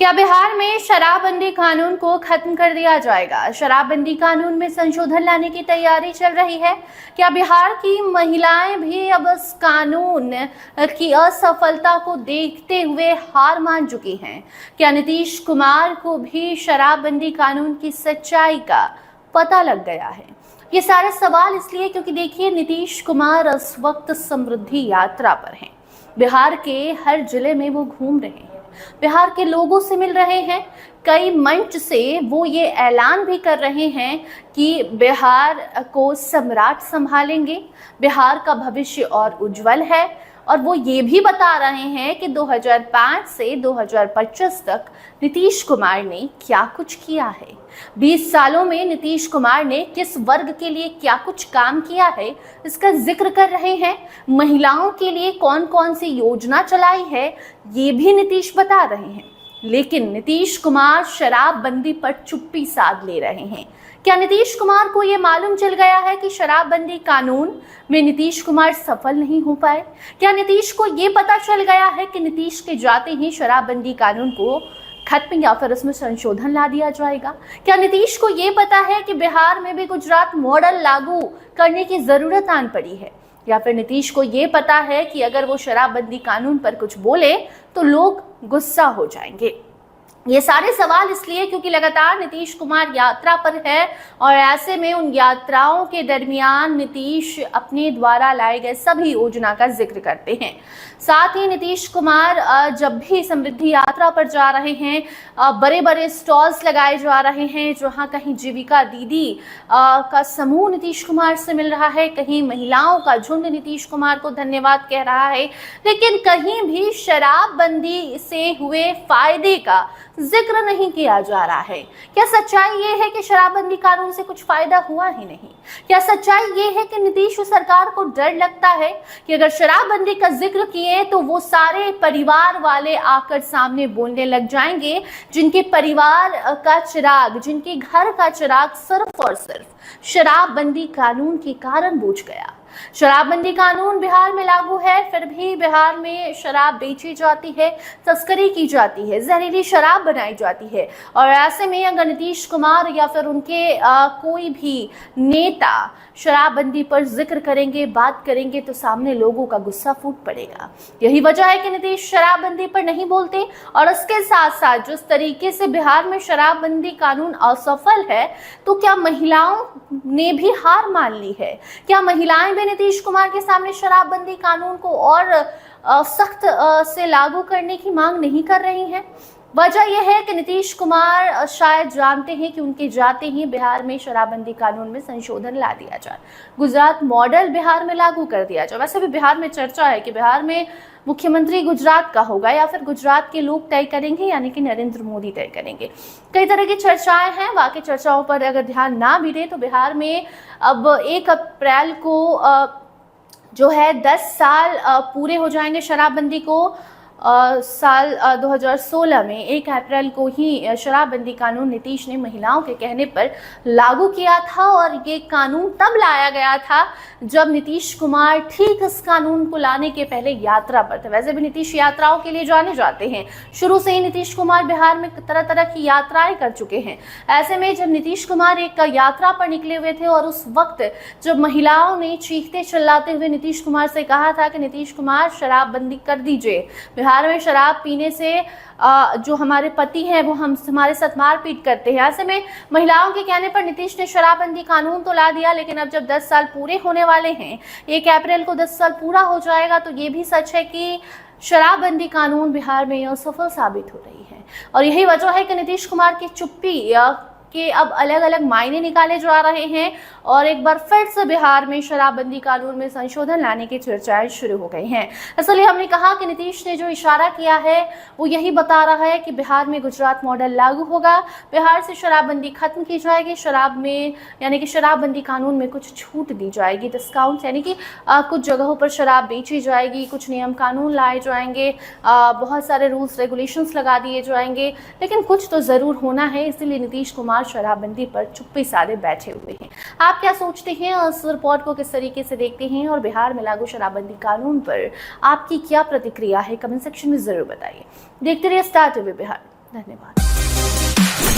क्या बिहार में शराबबंदी कानून को खत्म कर दिया जाएगा? शराबबंदी कानून में संशोधन लाने की तैयारी चल रही है। क्या बिहार की महिलाएं भी अब इस कानून की असफलता को देखते हुए हार मान चुकी हैं? क्या नीतीश कुमार को भी शराबबंदी कानून की सच्चाई का पता लग गया है? ये सारे सवाल इसलिए क्योंकि देखिए, नीतीश कुमार इस वक्त समृद्धि यात्रा पर हैं। बिहार के हर जिले में वो घूम रहे हैं, बिहार के लोगों से मिल रहे हैं। कई मंच से वो ये ऐलान भी कर रहे हैं कि बिहार को सम्राट संभालेंगे, बिहार का भविष्य और उज्जवल है। और वो ये भी बता रहे हैं कि 2005 से 2025 तक नीतीश कुमार ने क्या कुछ किया है, 20 सालों में नीतीश कुमार ने किस वर्ग के लिए क्या कुछ काम किया है, इसका जिक्र कर रहे हैं। महिलाओं के लिए कौन कौन सी योजना चलाई है, ये भी नीतीश बता रहे हैं। लेकिन नीतीश कुमार शराबबंदी पर चुप्पी साध ले रहे हैं। क्या नीतीश कुमार को ये मालूम चल गया है कि शराबबंदी कानून में नीतीश कुमार सफल नहीं हो पाए? क्या नीतीश को ये पता चल गया है कि नीतीश के जाते ही शराबबंदी कानून को खत्म या फिर उसमें संशोधन ला दिया जाएगा? क्या नीतीश को ये पता है कि बिहार में भी गुजरात मॉडल लागू करने की जरूरत आन पड़ी है? या फिर नीतीश को ये पता है कि अगर वो शराबबंदी कानून पर कुछ बोले तो लोग गुस्सा हो जाएंगे? ये सारे सवाल इसलिए क्योंकि लगातार नीतीश कुमार यात्रा पर है और ऐसे में उन यात्राओं के दरमियान नीतीश अपने द्वारा लाए गए सभी योजना का जिक्र करते हैं। साथ ही नीतीश कुमार जब भी समृद्धि यात्रा पर जा रहे हैं, बड़े बड़े स्टॉल्स लगाए जा रहे हैं, जहाँ कहीं जीविका दीदी का समूह नीतीश कुमार से मिल रहा है, कहीं महिलाओं का झुंड नीतीश कुमार को धन्यवाद कह रहा है, लेकिन कहीं भी शराबबंदी से हुए फायदे का जिक्र नहीं किया जा रहा है। क्या सच्चाई ये है कि शराबबंदी कानून से कुछ फायदा हुआ ही नहीं? क्या सच्चाई ये है कि नीतीश सरकार को डर लगता है कि अगर शराबबंदी का जिक्र किए तो वो सारे परिवार वाले आकर सामने बोलने लग जाएंगे, जिनके परिवार का चिराग, जिनके घर का चिराग सिर्फ और सिर्फ शराबबंदी कानून के कारण बुझ गया। शराबबंदी कानून बिहार में लागू है, फिर भी बिहार में शराब बेची जाती है, तस्करी की जाती है, जहरीली शराब बनाई जाती है। और ऐसे में अगर नीतीश कुमार या फिर उनके कोई भी नेता शराबबंदी पर जिक्र करेंगे, बात करेंगे, तो सामने लोगों का गुस्सा फूट पड़ेगा। यही वजह है कि नीतीश शराबबंदी पर नहीं बोलते। और इसके साथ साथ जिस तरीके से बिहार में शराबबंदी कानून असफल है, तो क्या महिलाओं ने भी हार मान ली है? क्या महिलाएं भी नीतीश कुमार के सामने शराबबंदी कानून को और सख्त से लागू करने की मांग नहीं कर रही हैं? वजह यह है कि नीतीश कुमार शायद जानते हैं कि उनके जाते ही बिहार में शराबबंदी कानून में संशोधन ला दिया जाए, गुजरात मॉडल बिहार में लागू कर दिया जाए। वैसे भी बिहार में चर्चा है कि बिहार में मुख्यमंत्री गुजरात का होगा या फिर गुजरात के लोग तय करेंगे, यानी कि नरेंद्र मोदी तय करेंगे। कई तरह की चर्चाएं हैं। बाकी चर्चाओं पर अगर ध्यान ना भी दे तो बिहार में अब 1 अप्रैल को जो है 10 साल पूरे हो जाएंगे शराबबंदी को। साल 2016 में 1 अप्रैल को ही शराबबंदी कानून नीतीश ने महिलाओं के कहने पर लागू किया था। और ये कानून तब लाया गया था जब नीतीश कुमार ठीक इस कानून को लाने के पहले यात्रा पर थे। वैसे भी नीतीश यात्राओं के लिए जाने जाते हैं, शुरू से ही नीतीश कुमार बिहार में तरह तरह की यात्राएं कर चुके हैं। ऐसे में जब नीतीश कुमार एक यात्रा पर निकले हुए थे और उस वक्त जब महिलाओं ने चीखते चिल्लाते हुए नीतीश कुमार से कहा था कि नीतीश कुमार शराबबंदी कर दीजिए, बिहार में शराब पीने से जो हमारे पति हैं वो हमारे साथ मारपीट करते हैं। ऐसे में महिलाओं के कहने पर नीतीश ने शराबबंदी कानून तो ला दिया, लेकिन अब जब 10 साल पूरे होने वाले हैं, 1 अप्रैल को 10 साल पूरा हो जाएगा, तो ये भी सच है कि शराबबंदी कानून बिहार में असफल साबित हो रही है। और यही वजह है कि नीतीश कुमार की चुप्पी के अब अलग अलग मायने निकाले जा रहे हैं और एक बार फिर से बिहार में शराबबंदी कानून में संशोधन लाने की चर्चाएं शुरू हो गई हैं। इसलिए हमने कहा कि नीतीश ने जो इशारा किया है वो यही बता रहा है कि बिहार में गुजरात मॉडल लागू होगा, बिहार से शराबबंदी खत्म की जाएगी, शराब में यानी कि शराबबंदी कानून में कुछ छूट दी जाएगी, डिस्काउंट, यानी कि कुछ जगहों पर शराब बेची जाएगी, कुछ नियम कानून लाए जाएंगे, बहुत सारे रूल्स रेगुलेशंस लगा दिए जाएंगे, लेकिन कुछ तो जरूर होना है। इसीलिए नीतीश कुमार शराबबंदी पर चुप्पी साधे बैठे हुए हैं। आप क्या सोचते हैं, इस रिपोर्ट को किस तरीके से देखते हैं और बिहार में लागू शराबबंदी कानून पर आपकी क्या प्रतिक्रिया है? कमेंट सेक्शन में जरूर बताइए। देखते रहिए स्टार टीवी बिहार। धन्यवाद।